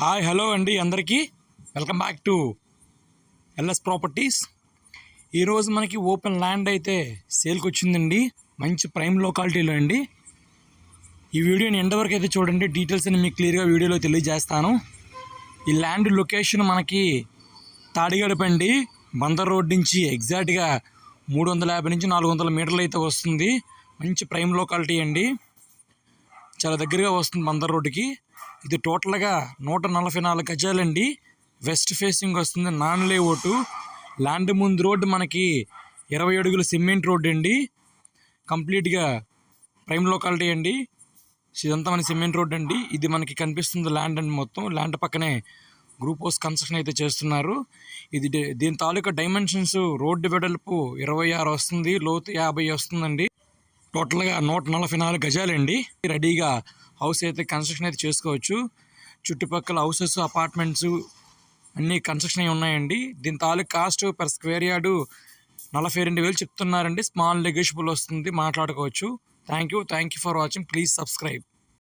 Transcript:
Hi hello అండి అందరికీ welcome back to LS properties. ఈరోజు మనకి ఓపెన్ ల్యాండ్ అయితే సేల్కి వచ్చిందండి, మంచి ప్రైమ్ లొకాలిటీలో అండి. ఈ వీడియోని ఎండ్ వరకు అయితే చూడండి, డీటెయిల్స్ అని మీకు క్లియర్గా వీడియోలో తెలియజేస్తాను. ఈ ల్యాండ్ లొకేషన్ మనకి తాడిగడపండి, బందర్ రోడ్ నుంచి ఎగ్జాక్ట్గా 350 నుంచి 400 మీటర్లు అయితే వస్తుంది. మంచి ప్రైమ్ లొకాలిటీ అండి, చాలా దగ్గరగా వస్తుంది బందర్ రోడ్డుకి. ఇది టోటల్గా 144 గజాలండి. వెస్ట్ ఫేసింగ్ వస్తుంది, నాన్ లేఅవుట్. ల్యాండ్ ముందు రోడ్డు మనకి 20 అడుగుల సిమెంట్ రోడ్డు అండి. కంప్లీట్గా ప్రైమ్ లొకాలిటీ అండి. ఇదంతా మన సిమెంట్ రోడ్ అండి. ఇది మనకి కనిపిస్తుంది ల్యాండ్ అండి. మొత్తం ల్యాండ్ పక్కనే గ్రూప్ హౌస్ కన్స్ట్రక్షన్ అయితే చేస్తున్నారు. ఇది దీని తాలూకా డైమెన్షన్స్ రోడ్డు వెడల్పు 26 వస్తుంది, లోతు 50 వస్తుందండి. టోటల్గా 144 గజాలండి. రెడీగా హౌస్ అయితే కన్స్ట్రక్షన్ అయితే చేసుకోవచ్చు. చుట్టుపక్కల హౌసెస్, అపార్ట్మెంట్స్ అన్నీ కన్స్ట్రక్షన్ అయి ఉన్నాయండి. దీని తాలూకు కాస్ట్ పర్ స్క్వేర్ యార్డు 42,000 చెప్తున్నారండి. స్మాల్ నెగోషియబుల్ వస్తుంది, మాట్లాడుకోవచ్చు. Thank you for watching. Please subscribe.